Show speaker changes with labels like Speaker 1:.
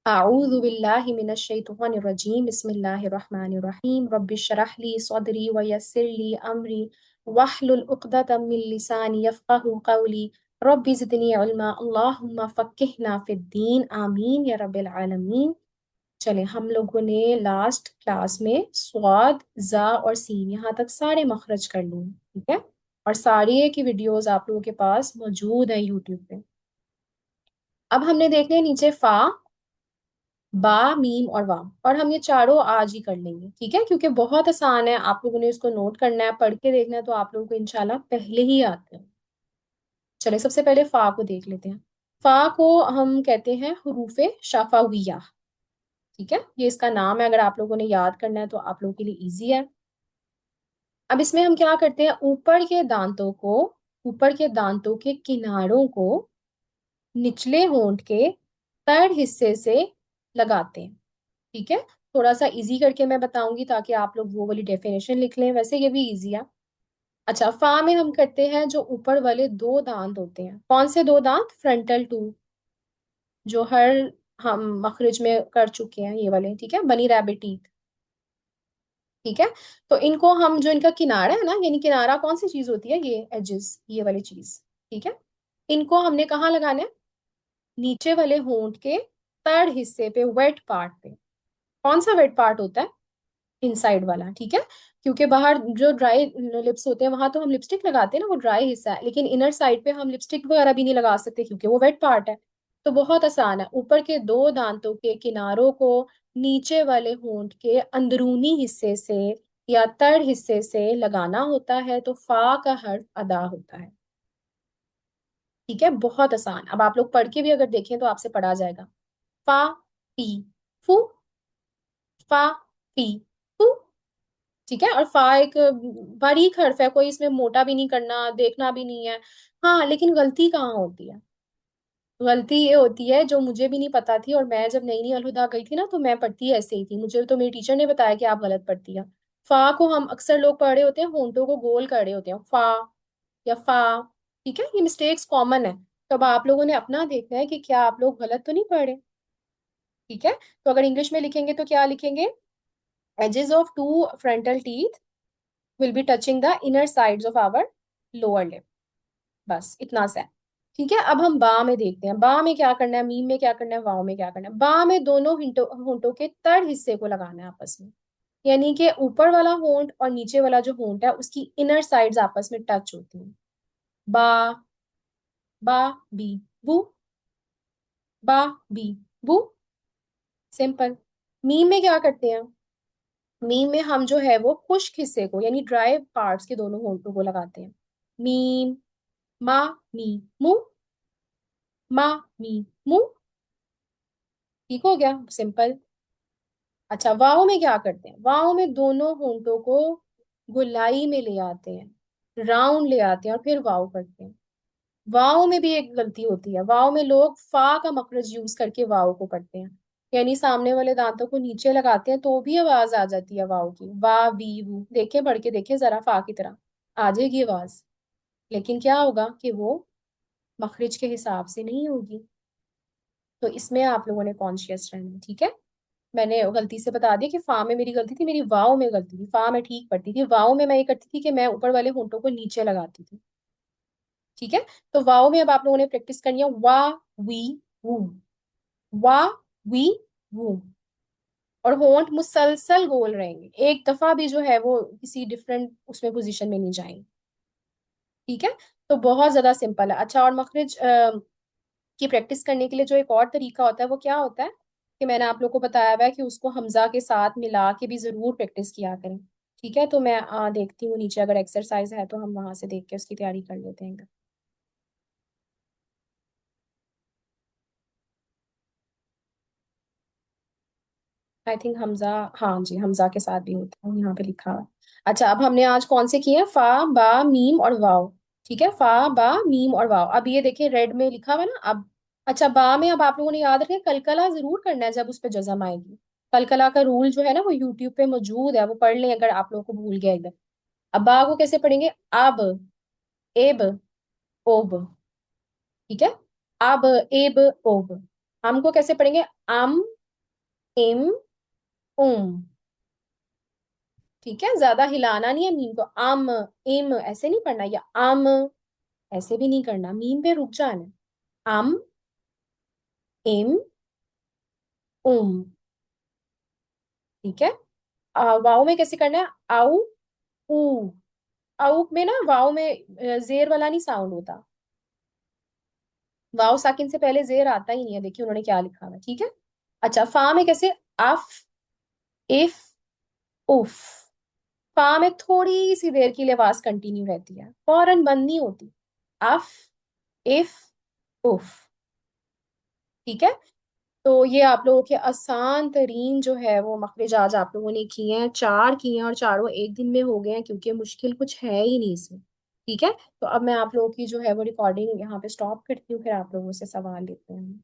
Speaker 1: अऊज़ु बिल्लाहि मिनश शैतानिर रजीम बिस्मिल्लाहिर रहमानिर रहीम रब्बिश्रह ली सदरी व यस्सिर ली अमरी वहलुल उक़दतम मिन लिसानी यफ़क़हू क़ौली रब्बि ज़िदनी इल्मा अल्लाहुम्मा फ़क्किहना फ़िद्दीन आमीन या रब्बिल आलमीन। चले, हम लोगों ने लास्ट क्लास में स्वाद, जा और सीन यहाँ तक सारे मखरज कर लिए, ठीक है। और सारे की वीडियोस आप लोगों के पास मौजूद है यूट्यूब पे। अब हमने देखने नीचे फा, बा, मीम और वाम, और हम ये चारों आज ही कर लेंगे, ठीक है, क्योंकि बहुत आसान है। आप लोगों ने इसको नोट करना है, पढ़ के देखना है, तो आप लोगों को इंशाल्लाह पहले ही आते हैं। चले, सबसे पहले फा को देख लेते हैं। फा को हम कहते हैं हुरूफे शफाविया, ठीक है, ये इसका नाम है। अगर आप लोगों ने याद करना है तो आप लोगों के लिए इजी है। अब इसमें हम क्या करते हैं, ऊपर के दांतों के किनारों को निचले होंठ के तड़ हिस्से से लगाते हैं, ठीक है। थोड़ा सा इजी करके मैं बताऊंगी ताकि आप लोग वो वाली डेफिनेशन लिख लें, वैसे ये भी इजी है। अच्छा, फा में हम करते हैं जो ऊपर वाले दो दांत होते हैं। कौन से दो दांत? फ्रंटल टू, जो हर हम मखरज में कर चुके हैं, ये वाले, ठीक है, बनी रैबिट टीथ, ठीक है। तो इनको हम, जो इनका किनारा है ना, यानी किनारा कौन सी चीज होती है, ये एजेस, ये वाली चीज, ठीक है। इनको हमने कहाँ लगाना है? नीचे वाले होंठ के तड़ हिस्से पे, वेट पार्ट पे। कौन सा वेट पार्ट होता है? इनसाइड वाला, ठीक है। क्योंकि बाहर जो ड्राई लिप्स होते हैं वहां तो हम लिपस्टिक लगाते हैं ना, वो ड्राई हिस्सा है, लेकिन इनर साइड पे हम लिपस्टिक वगैरह भी नहीं लगा सकते क्योंकि वो वेट पार्ट है। तो बहुत आसान है, ऊपर के दो दांतों के किनारों को नीचे वाले होंठ के अंदरूनी हिस्से से या तड़ हिस्से से लगाना होता है, तो फा का हर्फ अदा होता है, ठीक है। बहुत आसान। अब आप लोग पढ़ के भी अगर देखें तो आपसे पढ़ा जाएगा। फा, पी, फू, फा, पी, फू, ठीक है। और फा एक बारीक हर्फ है, कोई इसमें मोटा भी नहीं करना, देखना भी नहीं है। हाँ, लेकिन गलती कहाँ होती है? गलती ये होती है, जो मुझे भी नहीं पता थी, और मैं जब नई नई अलहुदा गई थी ना, तो मैं पढ़ती ऐसे ही थी, मुझे तो मेरी टीचर ने बताया कि आप गलत पढ़ती है। फा को हम अक्सर लोग पढ़ रहे होते हैं, होंठों को गोल कर रहे होते हैं, फा या फा, ठीक है। ये मिस्टेक्स कॉमन है। तो अब आप लोगों ने अपना देखना है कि क्या आप लोग गलत तो नहीं पढ़ रहे, ठीक है। तो अगर इंग्लिश में लिखेंगे तो क्या लिखेंगे? Edges of two frontal teeth will be touching the inner sides of our lower lip. बस इतना सा है, ठीक है। अब हम बा में देखते हैं, बा में क्या करना है, मीम में क्या करना है, वाव में क्या करना है। बा में दोनों होंठों के तड़ हिस्से को लगाना है आपस में, यानी कि ऊपर वाला होंठ और नीचे वाला जो होंठ है उसकी इनर साइड्स आपस में टच होती हैं। बा, बा, बी, बू, बा, बी, बू, सिंपल। मीम में क्या करते हैं? मीम में हम जो है वो खुश्क हिस्से को, यानी ड्राई पार्ट्स के दोनों होंठों को लगाते हैं। मीम, मा, मी, मू, मा, मी, मू, ठीक हो गया, सिंपल। अच्छा, वाव में क्या करते हैं? वाव में दोनों होंठों को गोलाई में ले आते हैं, राउंड ले आते हैं और फिर वाव करते हैं। वाव में भी एक गलती होती है, वाव में लोग फा का मखरज यूज करके वाव को पढ़ते हैं, यानी सामने वाले दांतों को नीचे लगाते हैं तो भी आवाज आ जाती है वाव की, वा, वी, वू। देखे, पढ़ के देखे जरा, फा की तरह आ जाएगी आवाज, लेकिन क्या होगा कि वो मखरज के हिसाब से नहीं होगी। तो इसमें आप लोगों ने कॉन्शियस रहना है, ठीक है। मैंने गलती से बता दिया कि फा में मेरी गलती थी, मेरी वाव में गलती थी। फा में ठीक पढ़ती थी, वाव में मैं ये करती थी कि मैं ऊपर वाले होंठों को नीचे लगाती थी, ठीक है। तो वाव में अब आप लोगों ने प्रैक्टिस करनी है, वा, वी, वू, वा, वी, वू। और होंठ मुसलसल गोल रहेंगे, एक दफा भी जो है वो किसी डिफरेंट उसमें पोजीशन में नहीं जाएंगे, ठीक है। तो बहुत ज्यादा सिंपल है। अच्छा, और मखरज की प्रैक्टिस करने के लिए जो एक और तरीका होता है वो क्या होता है, कि मैंने आप लोग को बताया हुआ है कि उसको हमजा के साथ मिला के भी जरूर प्रैक्टिस किया करें, ठीक है। तो मैं देखती हूँ नीचे, अगर एक्सरसाइज है तो हम वहां से देख के उसकी तैयारी कर लेते हैं। आई थिंक हमजा, हाँ जी, हमजा के साथ भी होता है, यहाँ पे लिखा हुआ है। अच्छा, अब हमने आज कौन से किए हैं? फा, बा, मीम और वाव, ठीक है। फा, बा, मीम और वाव। अब ये देखिए रेड में लिखा हुआ है ना। अब अच्छा, बा में अब आप लोगों ने याद रखें, कलकला जरूर करना है जब उस पर जजम आएगी। कलकला का रूल जो है ना वो यूट्यूब पे मौजूद है, वो पढ़ लें अगर आप लोगों को भूल गया एकदम। अब बा को कैसे पढ़ेंगे? अब, एब, ओब, ठीक है। अब, एब, ओब। हम को कैसे पढ़ेंगे? अम, इम, उम। ठीक है, ज्यादा हिलाना नहीं है मीम को। आम, इम ऐसे नहीं पढ़ना, या आम ऐसे भी नहीं करना, मीम पे रुक जाना है। आम, इम, उम। ठीक है। वाव में कैसे करना है? आउ, ऊ। आउ में ना, वाव में जेर वाला नहीं साउंड होता। वाव साकिन से पहले जेर आता ही नहीं है, देखिए उन्होंने क्या लिखा हुआ है। ठीक है। अच्छा, फा में कैसे? अफ, इफ, उफ। फा में थोड़ी सी देर के लिए आवाज कंटिन्यू रहती है, फौरन बंद नहीं होती। अफ, इफ, उफ। ठीक है। तो ये आप लोगों के आसान तरीन जो है वो मखरज आज आप लोगों ने किए हैं, चार किए हैं, और चारों एक दिन में हो गए हैं, क्योंकि मुश्किल कुछ है ही नहीं इसमें। ठीक है। तो अब मैं आप लोगों की जो है वो रिकॉर्डिंग यहाँ पे स्टॉप करती हूँ, फिर आप लोगों से सवाल लेते हैं।